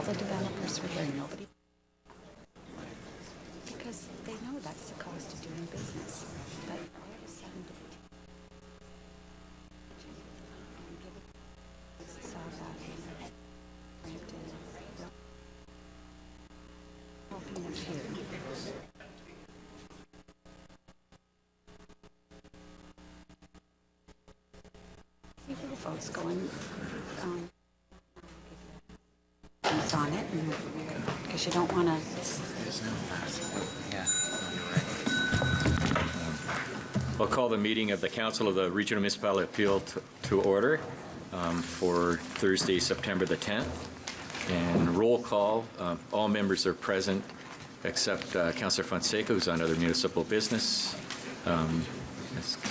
the developers were here, nobody. Because they know that's the cost of doing business. But all of a sudden, saw that helping them here. See where the vote's going. On it, because you don't want to. I'll call the meeting of the Council of the Regional Municipal Appeal to order for Thursday, September the 10th. And roll call, all members are present except Councillor Fonseca, who's on other municipal business,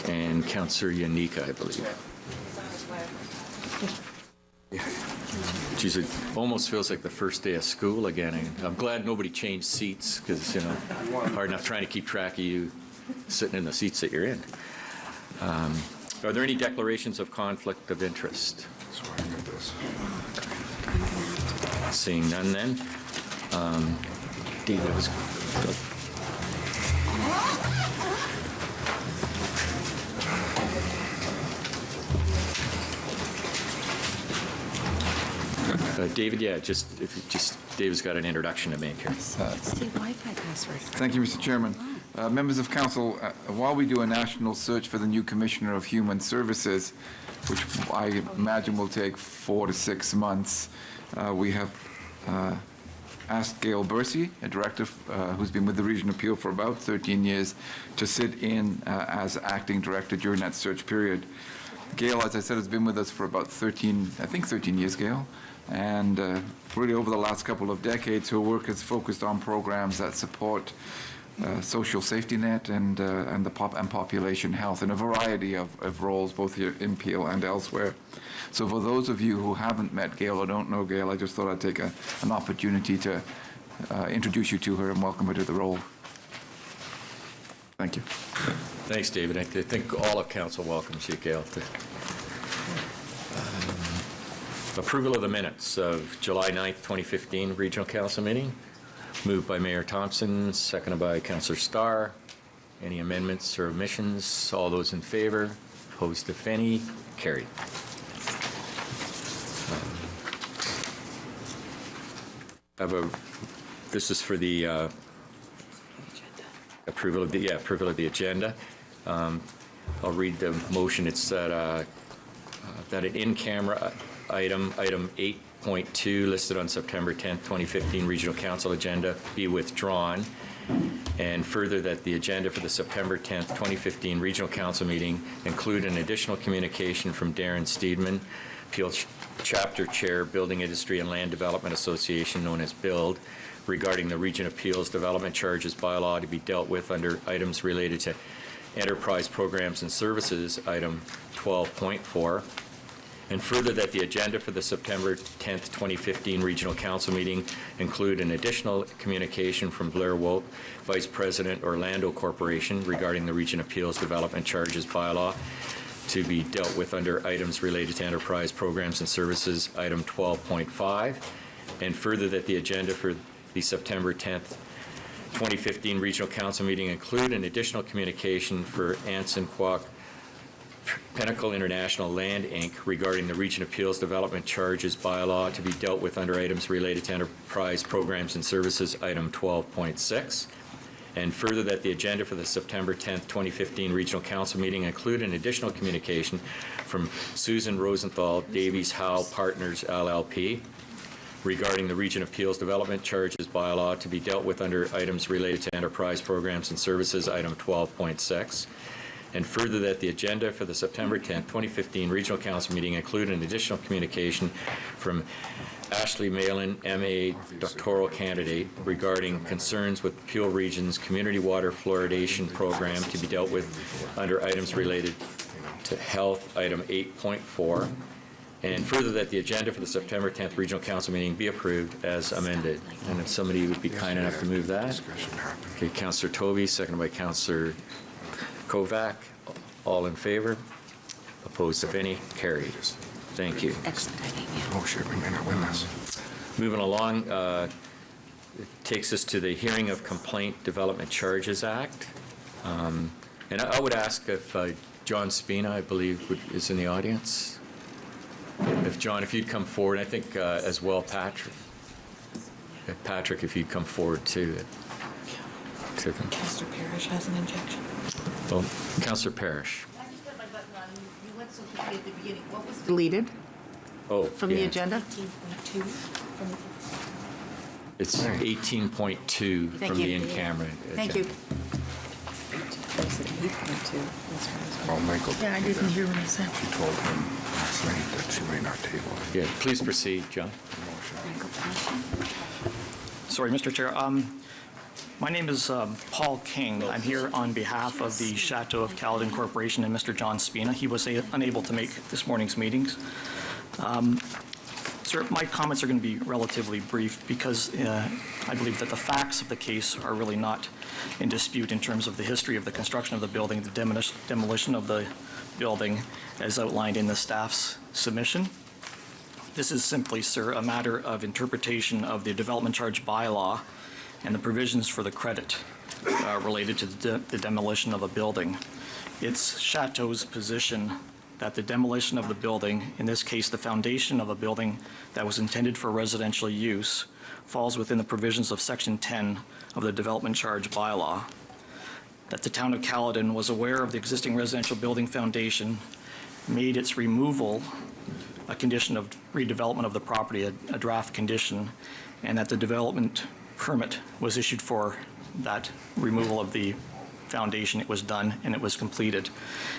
and Councillor Yanika, I believe. Geez, it almost feels like the first day of school again. I'm glad nobody changed seats because, you know, hard enough trying to keep track of you sitting in the seats that you're in. Are there any declarations of conflict of interest? Seeing none then. David was... David, yeah, David's got an introduction to make here. What's the Wi-Fi password? Thank you, Mr. Chairman. Members of Council, while we do a national search for the new Commissioner of Human Services, which I imagine will take 4 to 6 months, we have asked Gail Bursey, a director who's been with the Region Appeal for about 13 years, to sit in as acting director during that search period. Gail, as I said, has been with us for about 13 years, Gail. And really over the last couple of decades, her work has focused on programs that support social safety net and population health in a variety of roles, both here in Peel and elsewhere. So for those of you who haven't met Gail or don't know Gail, I just thought I'd take an opportunity to introduce you to her and welcome her to the role. Thank you. Thanks, David. I think all of Council welcomes you, Gail. Approval of the minutes of July 9th, 2015 Regional Council meeting. Moved by Mayor Thompson, seconded by Councillor Starr. Any amendments or omissions? All those in favor? Opposed, if any? Carried. This is for the approval of the agenda. I'll read the motion. It's that an in-camera item 8.2 listed on September 10th, 2015 Regional Council agenda be withdrawn, and further that the agenda for the September 10th, 2015 Regional Council meeting include an additional communication from Darren Steedman, Peel Chapter Chair, Building Industry and Land Development Association, known as BUILD, regarding the Region Appeals Development Charges bylaw to be dealt with under items related to enterprise programs and services, item 12.4. And further that the agenda for the September 10th, 2015 Regional Council meeting include an additional communication from Blair Wolt, Vice President, Orlando Corporation, regarding the Region Appeals Development Charges bylaw to be dealt with under items related to enterprise programs and services, item 12.5. And further that the agenda for the September 10th, 2015 Regional Council meeting include an additional communication for Anson Kwok Pinnacle International Land, Inc. regarding the Region Appeals Development Charges bylaw to be dealt with under items related to enterprise programs and services, item 12.6. And further that the agenda for the September 10th, 2015 Regional Council meeting include an additional communication from Susan Rosenthal, Davies Howe Partners, LLP, regarding the Region Appeals Development Charges bylaw to be dealt with under items related to enterprise programs and services, item 12.6. And further that the agenda for the September 10th, 2015 Regional Council meeting include an additional communication from Ashley Malin, MA doctoral candidate, regarding concerns with Peel Region's community water fluoridation program to be dealt with under items related to health, item 8.4. And further that the agenda for the September 10th Regional Council meeting be approved as amended. And if somebody would be kind enough to move that. Okay, Councillor Tovey, seconded by Councillor Kovac. All in favor? Opposed, if any? Carried. Thank you. Expediting, yeah. Oh shit, we may not win this. Moving along, it takes us to the Hearing of Complaint Development Charges Act. And I would ask if John Spina, I believe, is in the audience. If John, if you'd come forward, I think as well Patrick. Patrick, if you'd come forward too. Councillor Parrish has an injection. Well, Councillor Parrish. I just got my button on. You went so quickly at the beginning. What was deleted Oh, from the yeah. agenda? 18.2 from the It's 18.2 Thank from you. the in-camera. Thank you. Well, Michael, Yeah, I didn't hear what he said. she told him last night that she might not table it. Yeah, please proceed, John. Michael Passion. Sorry, Mr. Chair. My name is Paul King. I'm here on behalf of the Chateau of Caledon Corporation and Mr. John Spina. He was unable to make this morning's meetings. Sir, my comments are going to be relatively brief because I believe that the facts of the case are really not in dispute in terms of the history of the construction of the building, the demolition of the building as outlined in the staff's submission. This is simply, sir, a matter of interpretation of the development charge bylaw and the provisions for the credit related to the demolition of a building. It's Chateau's position that the demolition of the building, in this case the foundation of a building that was intended for residential use, falls within the provisions of Section 10 of the development charge bylaw. That the town of Caledon was aware of the existing residential building foundation, made its removal a condition of redevelopment of the property, a draft condition, and that the development permit was issued for that removal of the foundation. It was done and it was completed.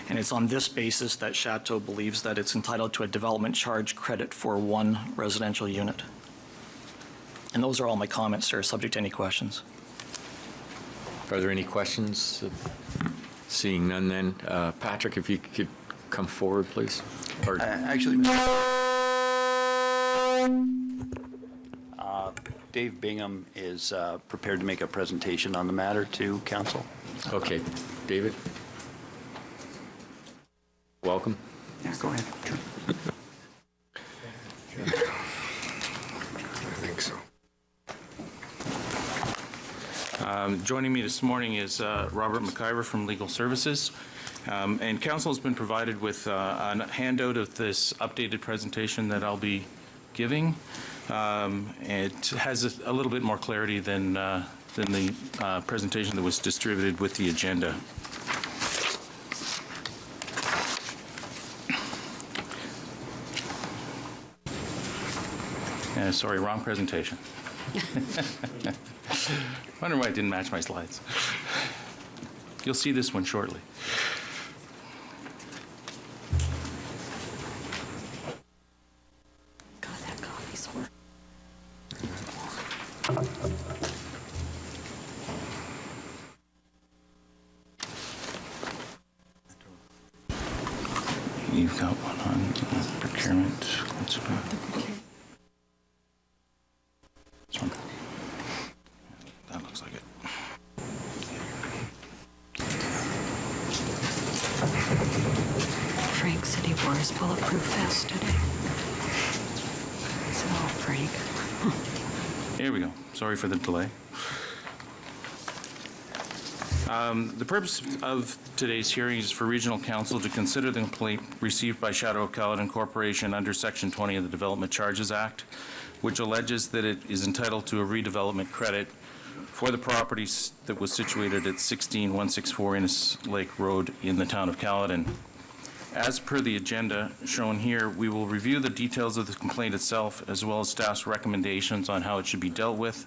And it's on this basis that Chateau believes that it's entitled to a development charge credit for one residential unit. And those are all my comments, sir, subject to any questions. Are there any questions? Seeing none then, Patrick, if you could come forward, please. Or, Actually, Dave Bingham is prepared to make a presentation on the matter to council. okay, David? Welcome. Yeah, go ahead. I think so. Joining me this morning is Robert McIver from Legal Services. And council has been provided with a handout of this updated presentation that I'll be giving. It has a little bit more clarity than the presentation that was distributed with the agenda. Sorry, wrong presentation. Wonder why it didn't match my slides. You'll see this one shortly. God, that coffee's work. You've got one on procurement. This one. That looks like it. Frank said he wore his bulletproof vest today. So, Frank. Here we go. Sorry for the delay. The purpose of today's hearing is for Regional Council to consider the complaint received by Chateau of Caledon Corporation under Section 20 of the Development Charges Act, which alleges that it is entitled to a redevelopment credit for the properties that was situated at 16164 Innes Lake Road in the town of Caledon. As per the agenda shown here, we will review the details of the complaint itself as well as staff's recommendations on how it should be dealt with.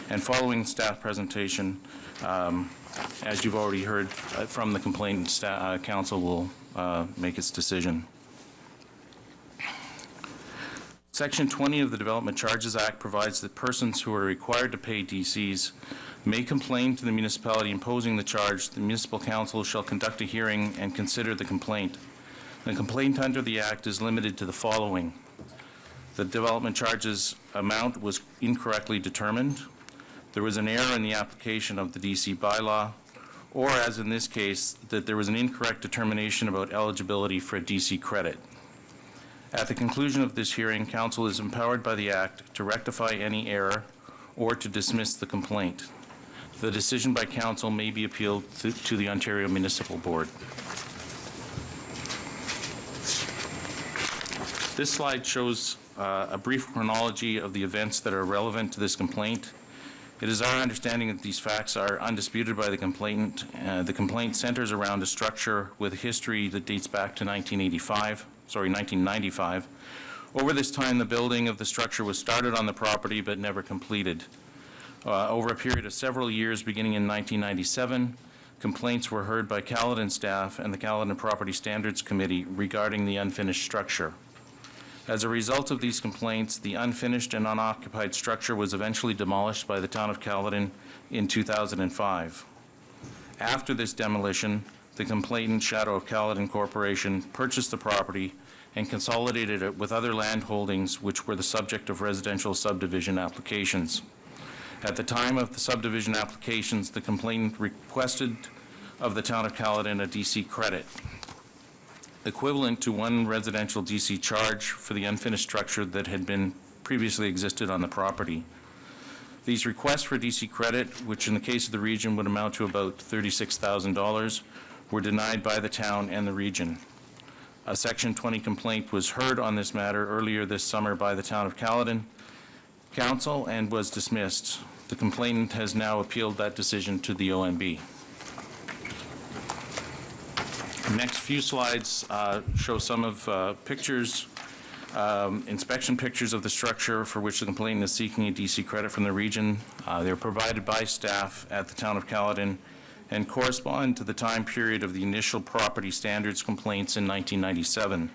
And following staff presentation, as you've already heard from the complainant, council will make its decision. Section 20 of the Development Charges Act provides that persons who are required to pay DCs may complain to the municipality imposing the charge. The municipal council shall conduct a hearing and consider the complaint. The complaint under the Act is limited to the following. The development charges amount was incorrectly determined. There was an error in the application of the DC bylaw, or as in this case, that there was an incorrect determination about eligibility for a DC credit. At the conclusion of this hearing, council is empowered by the Act to rectify any error or to dismiss the complaint. The decision by council may be appealed to the Ontario Municipal Board. This slide shows a brief chronology of the events that are relevant to this complaint. It is our understanding that these facts are undisputed by the complainant. The complaint centers around a structure with a history that dates back to 1995. Over this time, the building of the structure was started on the property but never completed. Over a period of several years, beginning in 1997, complaints were heard by Caledon staff and the Caledon Property Standards Committee regarding the unfinished structure. As a result of these complaints, the unfinished and unoccupied structure was eventually demolished by the town of Caledon in 2005. After this demolition, the complainant, Shadow of Caledon Corporation, purchased the property and consolidated it with other land holdings which were the subject of residential subdivision applications. At the time of the subdivision applications, the complainant requested of the town of Caledon a DC credit, equivalent to one residential DC charge for the unfinished structure that had been previously existed on the property. These requests for DC credit, which in the case of the region would amount to about $36,000, were denied by the town and the region. A Section 20 complaint was heard on this matter earlier this summer by the town of Caledon Council and was dismissed. The complainant has now appealed that decision to the OMB. The next few slides show some of pictures, inspection pictures of the structure for which the complainant is seeking a DC credit from the region. They're provided by staff at the town of Caledon and correspond to the time period of the initial property standards complaints in 1997.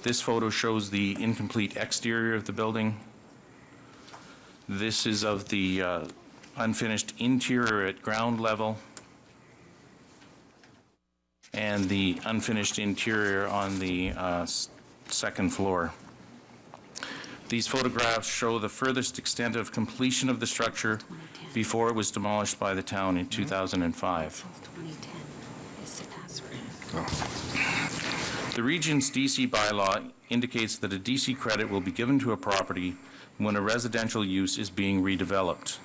This photo shows the incomplete exterior of the building. This is of the unfinished interior at ground level and the unfinished interior on the second floor. These photographs show the furthest extent of completion of the structure before it was demolished by the town in 2005. 2010 is the password. The region's DC bylaw indicates that a DC credit will be given to a property when a residential use is being redeveloped.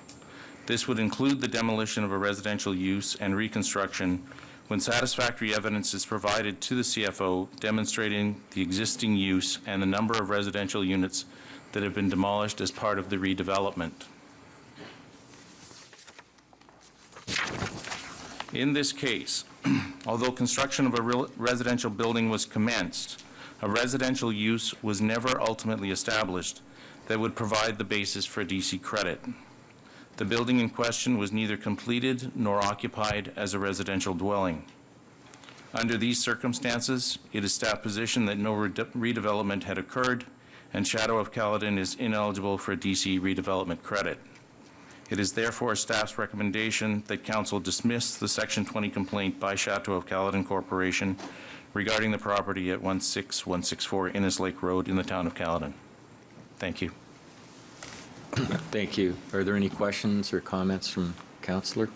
This would include the demolition of a residential use and reconstruction when satisfactory evidence is provided to the CFO demonstrating the existing use and the number of residential units that have been demolished as part of the redevelopment. In this case, although construction of a residential building was commenced, a residential use was never ultimately established that would provide the basis for a DC credit. The building in question was neither completed nor occupied as a residential dwelling. Under these circumstances, it is staff position that no redevelopment had occurred, and Shadow of Caledon is ineligible for a DC redevelopment credit. It is therefore staff's recommendation that council dismiss the Section 20 complaint by Chateau of Caledon Corporation regarding the property at 16164 Innes Lake Road in the town of Caledon. Thank you. Thank you. Are there any questions or comments from councillor?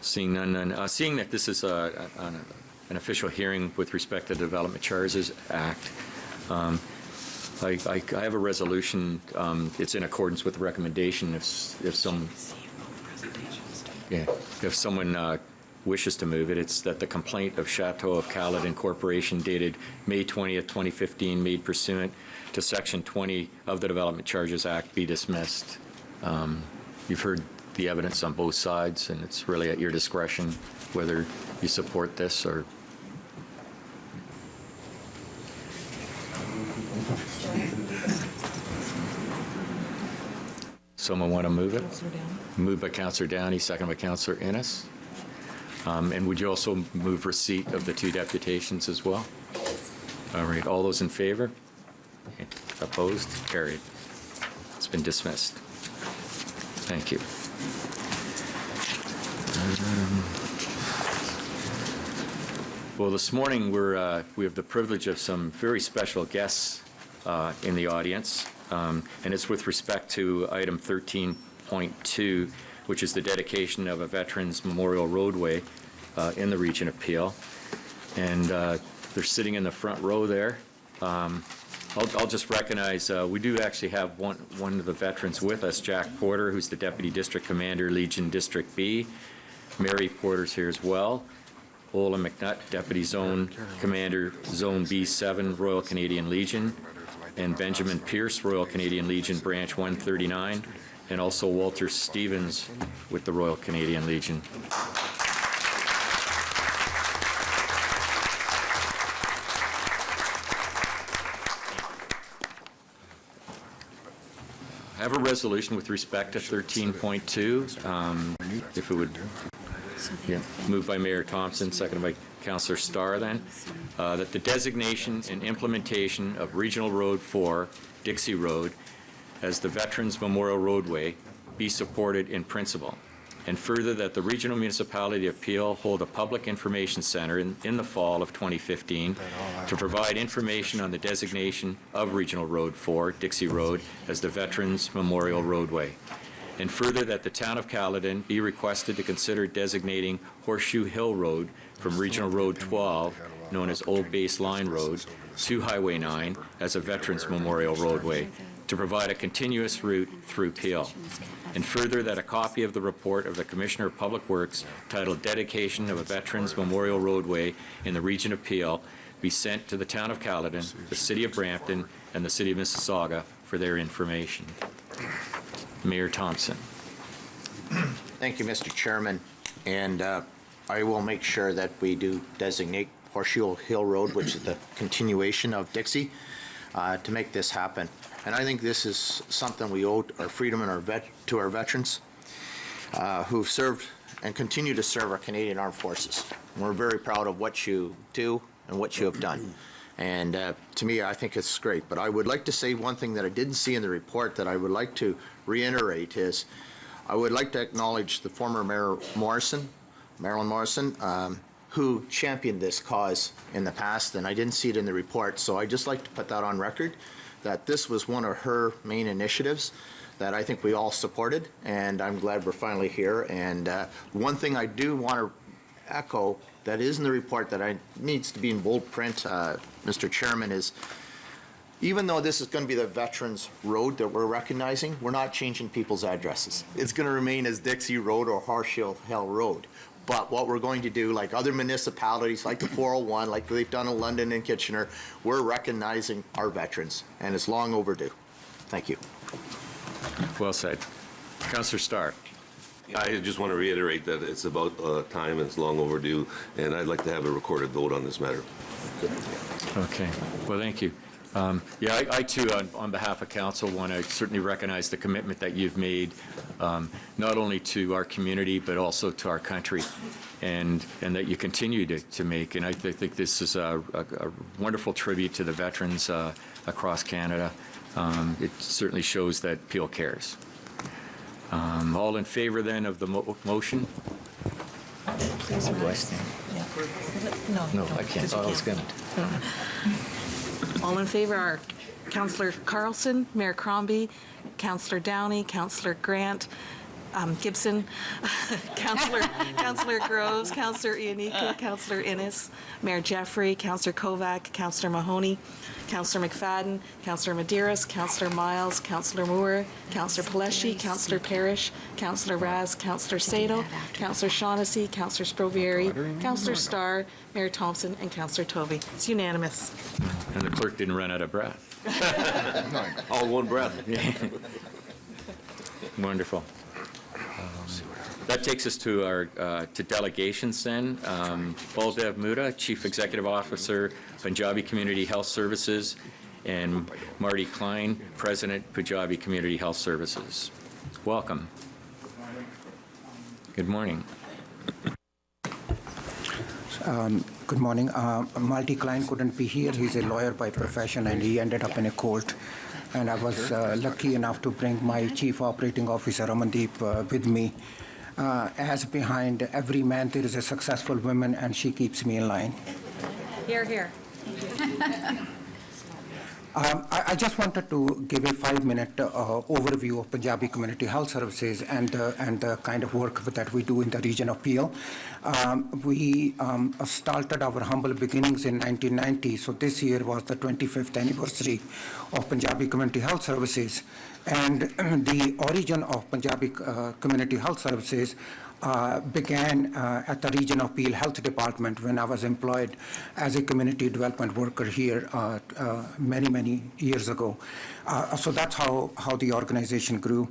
Seeing none. Seeing that this is an official hearing with respect to the Development Charges Act, I have a resolution. It's in accordance with the recommendation. If someone wishes to move it, it's that the complaint of Chateau of Caledon Corporation dated May 20th, 2015, made pursuant to Section 20 of the Development Charges Act be dismissed. You've heard the evidence on both sides, and it's really at your discretion whether you support this or... Someone want to move it? Moved by Councillor Downey, second by Councillor Innes. And would you also move receipt of the two deputations as well? All right, all those in favor? Opposed? Carried. It's been dismissed. Thank you. Well, this morning we have the privilege of some very special guests in the audience, and it's with respect to item 13.2, which is the dedication of a Veterans Memorial Roadway in the Region of Peel. And They're sitting in the front row there. I'll just recognize, we do actually have one of the veterans with us, Jack Porter, who's the Deputy District Commander, Legion District B. Mary Porter's here as well. Ola McNutt, Deputy Zone Commander, Zone B7, Royal Canadian Legion. And Benjamin Pierce, Royal Canadian Legion, Branch 139. And also Walter Stevens with the Royal Canadian Legion. I have a resolution with respect to 13.2. If it would, yeah, moved by Mayor Thompson, seconded by Councillor Starr then, that the designation and implementation of Regional Road 4, Dixie Road, as the Veterans Memorial Roadway be supported in principle. And further, that the Regional Municipality of Peel hold a public information center in the fall of 2015 to provide information on the designation of Regional Road 4, Dixie Road, as the Veterans Memorial Roadway. And further, that the Town of Caledon be requested to consider designating Horseshoe Hill Road from Regional Road 12, known as Old Base Line Road, to Highway 9 as a Veterans Memorial Roadway, to provide a continuous route through Peel. And further, that a copy of the report of the Commissioner of Public Works titled Dedication of a Veterans Memorial Roadway in the Region of Peel be sent to the Town of Caledon, the City of Brampton, and the City of Mississauga for their information. Mayor Thompson. Thank you, Mr. Chairman. And I will make sure that we do designate Horseshoe Hill Road, which is the continuation of Dixie, to make this happen. And I think this is something we owe our freedom and to our veterans who've served and continue to serve our Canadian Armed Forces. And we're very proud of what you do and what you have done. And to me, I think it's great. But I would like to say one thing that I didn't see in the report that I would like to reiterate is I would like to acknowledge the former Mayor Morrison, Marilyn Morrison, who championed this cause in the past, and I didn't see it in the report. So I'd just like to put that on record, that this was one of her main initiatives that I think we all supported, and I'm glad we're finally here. And one thing I do want to echo that is in the report that needs to be in bold print, Mr. Chairman, is even though this is going to be the Veterans Road that we're recognizing, we're not changing people's addresses. It's going to remain as Dixie Road or Horseshoe Hill Road. But what we're going to do, like other municipalities, like the 401, like they've done in London and Kitchener, we're recognizing our veterans, and it's long overdue. Thank you. Well said. Councillor Starr. I just want to reiterate that it's about time, and it's long overdue, and I'd like to have a recorded vote on this matter. Okay. Well, thank you. Yeah, I too, on behalf of council, want to certainly recognize the commitment that you've made, not only to our community, but also to our country, and that you continue to make. And I think this is a wonderful tribute to the veterans across Canada. It certainly shows that Peel cares. All in favor, then, of the motion? Please rise. No, I can't. I was going to. All in favor are Councillor Carlson, Mayor Crombie, Councillor Downey, Councillor Grant, Gibson, Councillor Groves, Councillor Iannica, Councillor Innes, Mayor Jeffrey, Councillor Kovac, Councillor Mahoney, Councillor McFadden, Councillor Medeiros, Councillor Miles, Councillor Moore, Councillor Paleshi, Councillor Parrish, Councillor Raz, Councillor Sato, Councillor Shaughnessy, Councillor Sprovieri, Councillor Starr, Mayor Thompson, and Councillor Tovey. It's unanimous. And the clerk didn't run out of breath. All one breath. Wonderful. That takes us to our to delegations then. Baldev Muda, Chief Executive Officer, Punjabi Community Health Services, and Marty Klein, President, Punjabi Community Health Services. Welcome. Good morning. Good morning. Marty Klein couldn't be here. He's a lawyer by profession, and he ended up in a court. And I was lucky enough to bring my Chief Operating Officer, Ramandeep, with me. As behind every man, there is a successful woman, and she keeps me in line. Here, here. I just wanted to give a 5-minute overview of Punjabi Community Health Services and the kind of work that we do in the region of Peel. We started our humble beginnings in 1990, so this year was the 25th anniversary of Punjabi Community Health Services. And the origin of Punjabi Community Health Services began at the region of Peel Health Department when I was employed as a community development worker here many years ago. So that's how the organization grew.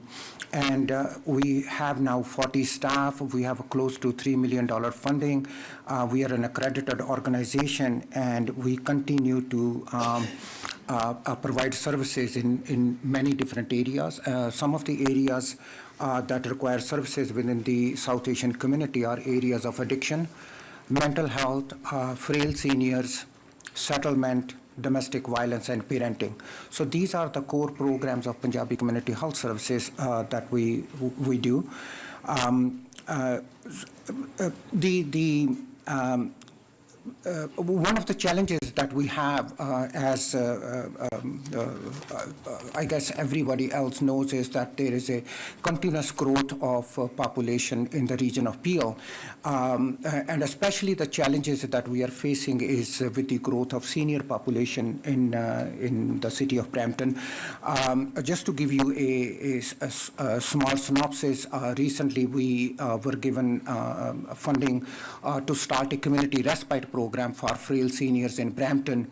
And we have now 40 staff. We have close to $3 million funding. We are an accredited organization, and we continue to provide services in many different areas. Some of the areas that require services within the South Asian community are areas of addiction, mental health, frail seniors, settlement, domestic violence, and parenting. So these are the core programs of Punjabi Community Health Services that we do. One of the challenges that we have, as I guess everybody else knows, is that there is a continuous growth of population in the region of Peel. And especially the challenges that we are facing is with the growth of senior population in the city of Brampton. Just to give you a small synopsis, recently we were given funding to start a community respite program for frail seniors in Brampton.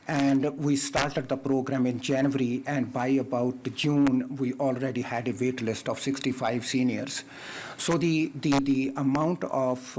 And we started the program in January, and by about June, we already had a wait list of 65 seniors. So the amount of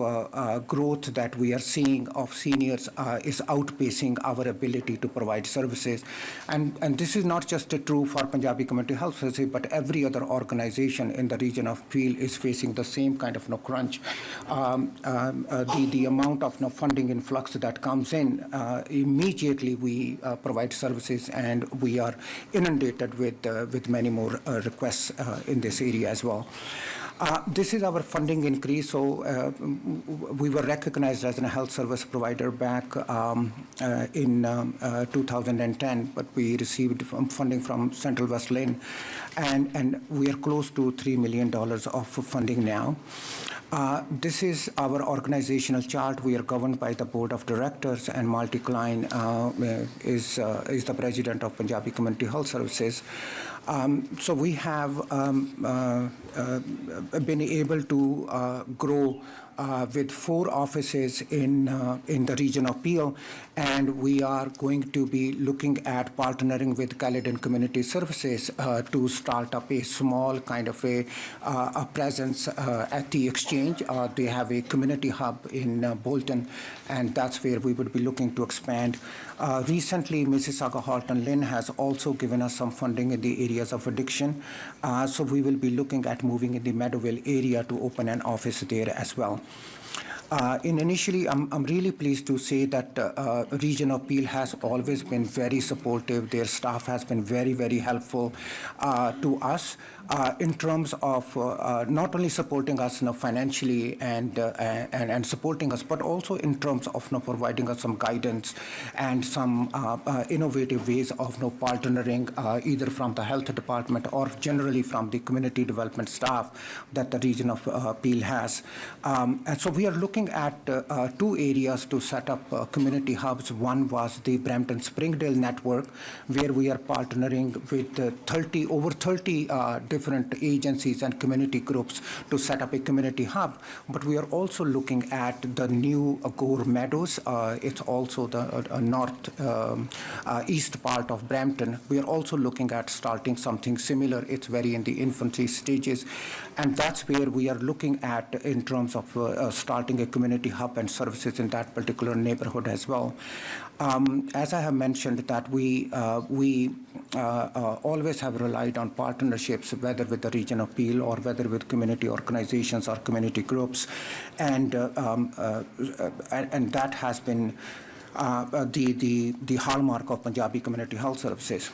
growth that we are seeing of seniors is outpacing our ability to provide services. And this is not just true for Punjabi Community Health Services, but every other organization in the region of Peel is facing the same kind of crunch. The amount of funding influx that comes in, immediately we provide services, and we are inundated with many more requests in this area as well. This is our funding increase. So we were recognized as a health service provider back in 2010, but we received funding from Central West Lane, and we are close to $3 million of funding now. This is our organizational chart. We are governed by the board of directors, and Malti Klein is the president of Punjabi Community Health Services. So we have been able to grow with 4 offices in the region of Peel, and we are going to be looking at partnering with Caledon Community Services to start up a small kind of a presence at the exchange. They have a community hub in Bolton, and that's where we would be looking to expand. Recently, Mississauga Halton Lynn has also given us some funding in the areas of addiction, so we will be looking at moving in the Meadowville area to open an office there as well. Initially, I'm really pleased to say that Region of Peel has always been very supportive. Their staff has been very helpful to us in terms of not only supporting us financially and supporting us, but also in terms of providing us some guidance and some innovative ways of partnering either from the health department or generally from the community development staff that the region of Peel has. And so we are looking at 2 areas to set up community hubs. One was the Brampton Springdale network, where we are partnering with over 30 different agencies and community groups to set up a community hub. But we are also looking at the new Gore Meadows. It's also the east part of Brampton. We are also looking at starting something similar. It's very in the infancy stages, and that's where we are looking at in terms of starting a community hub and services in that particular neighborhood as well. As I have mentioned, that we always have relied on partnerships, whether with the region of Peel or whether with community organizations or community groups, and that has been the hallmark of Punjabi Community Health Services.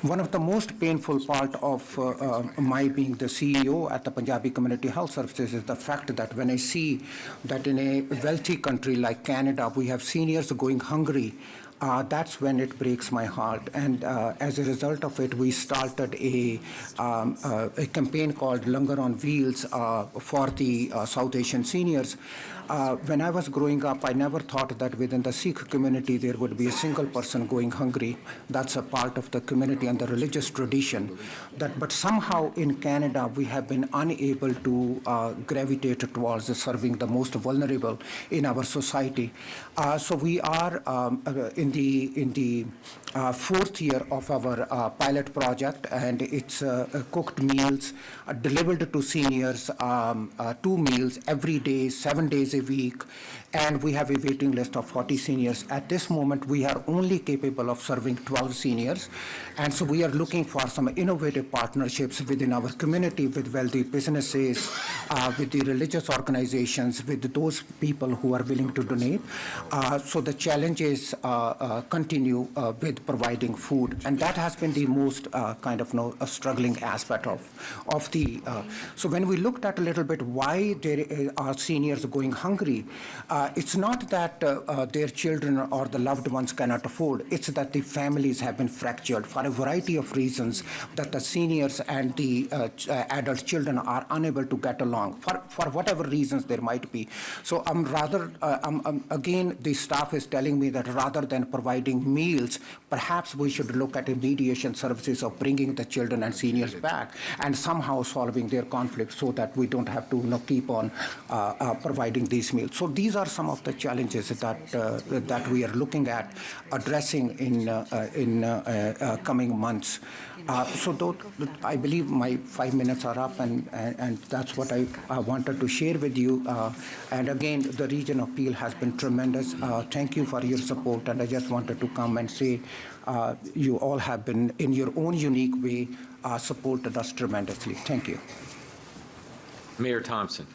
One of the most painful part of my being the CEO at the Punjabi Community Health Services is the fact that when I see that in a wealthy country like Canada, we have seniors going hungry that's when it breaks my heart. And as a result of it, we started a campaign called Langar on Wheels for the South Asian seniors. When I was growing up, I never thought that within the Sikh community there would be a single person going hungry. That's a part of the community and the religious tradition. But somehow in Canada, we have been unable to gravitate towards serving the most vulnerable in our society. So we are in the fourth year of our pilot project, and it's cooked meals delivered to seniors, 2 meals every day, 7 days a week, and we have a waiting list of 40 seniors. At this moment, we are only capable of serving 12 seniors, and so we are looking for some innovative partnerships within our community with wealthy businesses, with the religious organizations, with those people who are willing to donate. So the challenges continue with providing food, and that has been the most a struggling aspect of the. So when we looked at a little bit why there are seniors going hungry, it's not that their children or the loved ones cannot afford. It's that the families have been fractured for a variety of reasons, that the seniors and the adult children are unable to get along for whatever reasons there might be. So again, the staff is telling me that rather than providing meals, perhaps we should look at a mediation services of bringing the children and seniors back and somehow solving their conflict so that we don't have to keep on providing these meals. So these are some of the challenges that we are looking at addressing in coming months. So I believe my 5 minutes are up, and that's what I wanted to share with you. And again, the region of Peel has been tremendous. Thank you for your support, and I just wanted to come and say you all have been, in your own unique way, supported us tremendously. Thank you. Mayor Thompson.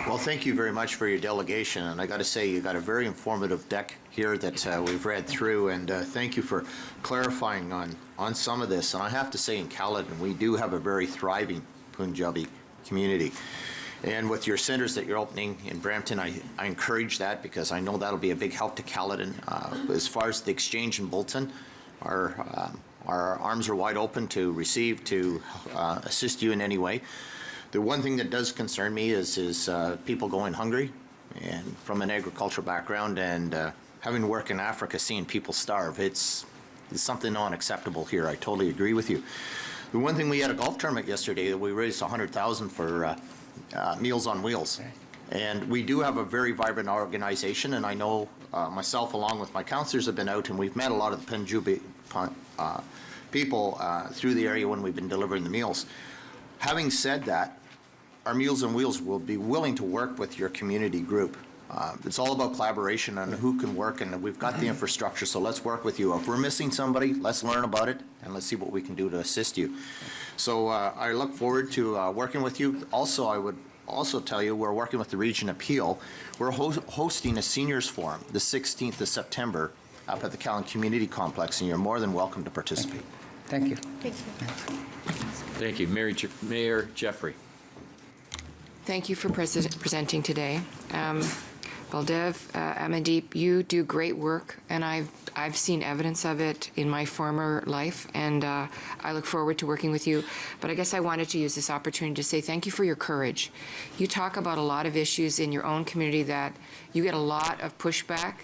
Well, thank you very much for your delegation, and I got to say you got a very informative deck here that we've read through, and thank you for clarifying on some of this. And I have to say, in Caledon, we do have a very thriving Punjabi community. And with your centers that you're opening in Brampton, I encourage that, because I know that'll be a big help to Caledon. As far as the exchange in Bolton, our arms are wide open to receive, to assist you in any way. The one thing that does concern me is people going hungry, and from an agricultural background, and having to work in Africa, seeing people starve. It's something unacceptable here. I totally agree with you. The one thing, we had a golf tournament yesterday that we raised $100,000 for Meals on Wheels. And we do have a very vibrant organization, and I know myself along with my counselors have been out, and we've met a lot of the Punjabi people through the area when we've been delivering the meals. Having said that, our Meals on Wheels will be willing to work with your community group. It's all about collaboration on who can work, and we've got the infrastructure, so let's work with you. If we're missing somebody, let's learn about it, and let's see what we can do to assist you. So I look forward to working with you. Also, I would also tell you we're working with the Region of Peel. We're hosting a seniors forum the 16th of September up at the Callan Community Complex, and you're more than welcome to participate. Thank you. Thank you. Thank you. Mayor Jeffrey. Thank you for presenting today. Baldev, Amandeep, you do great work, and I've seen evidence of it in my former life, and I look forward to working with you. But I guess I wanted to use this opportunity to say thank you for your courage. You talk about a lot of issues in your own community that you get a lot of pushback,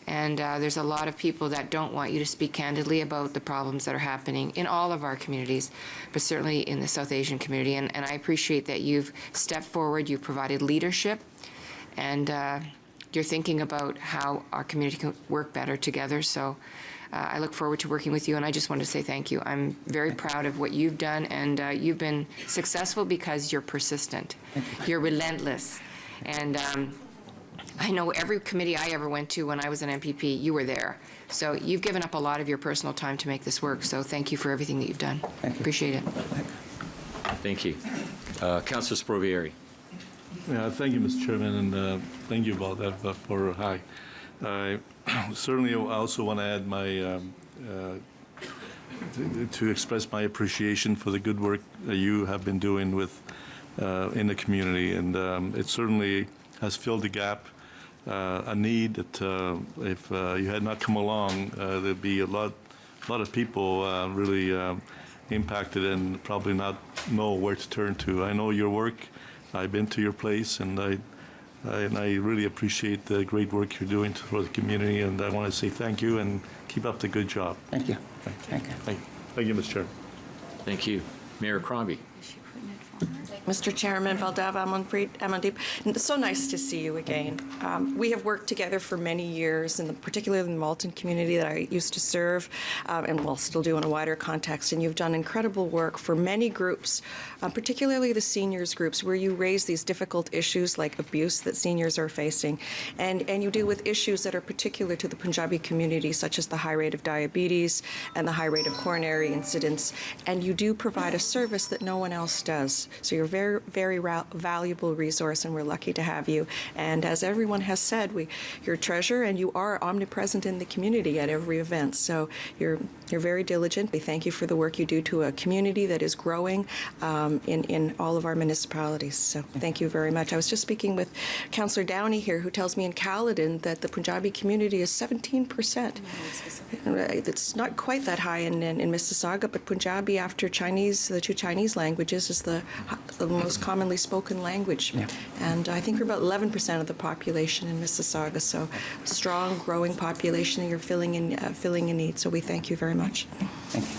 and there's a lot of people that don't want you to speak candidly about the problems that are happening in all of our communities, but certainly in the South Asian community. And I appreciate that you've stepped forward, you've provided leadership, and you're thinking about how our community can work better together. So I look forward to working with you, and I just want to say thank you. I'm very proud of what you've done, and you've been successful because you're persistent. You're relentless. And I know every committee I ever went to when I was an MPP, you were there. So you've given up a lot of your personal time to make this work, so thank you for everything that you've done. Appreciate it. Thank you. Councillor Sprovieri. Thank you, Mr. Chairman, and thank you, Baldev, for hi. Certainly, I also want to add my to express my appreciation for the good work that you have been doing with in the community, and it certainly has filled the gap a need that if you had not come along, there'd be a lot of people really impacted and probably not know where to turn to. I know your work. I've been to your place, and I really appreciate the great work you're doing for the community, and I want to say thank you and keep up the good job. Thank you. Thank you. Thank you, Mr. Chair. Thank you. Mayor Crombie. Mr. Chairman, Baldev Amandeep, it's so nice to see you again. We have worked together for many years, particularly in the Malton community that I used to serve, and will still do in a wider context. And you've done incredible work for many groups, particularly the seniors groups, where you raise these difficult issues like abuse that seniors are facing, and you deal with issues that are particular to the Punjabi community, such as the high rate of diabetes and the high rate of coronary incidents. And you do provide a service that no one else does. So you're a very valuable resource, and we're lucky to have you. And as everyone has said, you're a treasure, and you are omnipresent in the community at every event. So you're very diligent. We thank you for the work you do to a community that is growing in all of our municipalities. So thank you very much. I was just speaking with Councillor Downey here, who tells me in Caledon that the Punjabi community is 17%. It's not quite that high in Mississauga, but Punjabi, after Chinese, the two Chinese languages, is the most commonly spoken language. Yeah. And I think we're about 11% of the population in Mississauga, so strong, growing population, and you're filling a need. So we thank you very much. Thank you.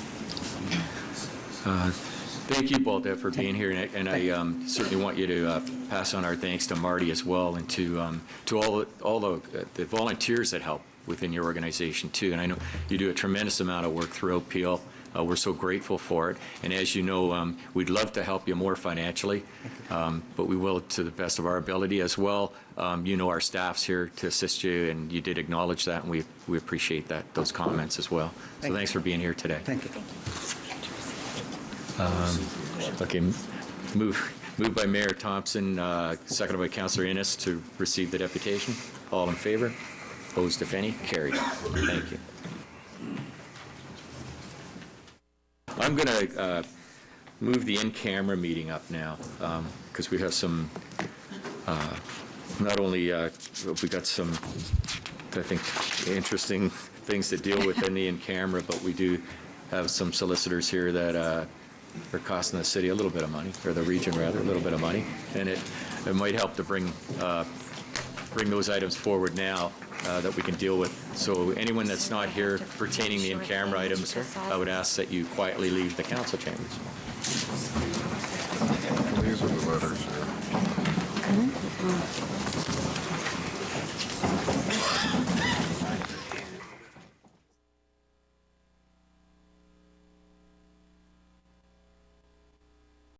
Thank you, Baldev, for being here, and I certainly want you to pass on our thanks to Marty as well, and to all the volunteers that help within your organization too. And I know you do a tremendous amount of work throughout Peel. We're so grateful for it. And as you know, we'd love to help you more financially, but we will to the best of our ability as well. You know our staff's here to assist you, and you did acknowledge that, and we appreciate those comments as well. So thanks for being here today. Thank you. Okay, moved by Mayor Thompson, seconded by Councillor Innes to receive the deputation. All in favor? Opposed, if any? Carried. Thank you. I'm going to move the in-camera meeting up now, because we have some, not only, we got some, I think, interesting things to deal with in the in-camera, but we do have some solicitors here that are costing the city a little bit of money, or the region rather, a little bit of money, and it might help to bring those items forward now that we can deal with. So anyone that's not here pertaining the in-camera items, I would ask that you quietly leave the council chambers. These are the letters.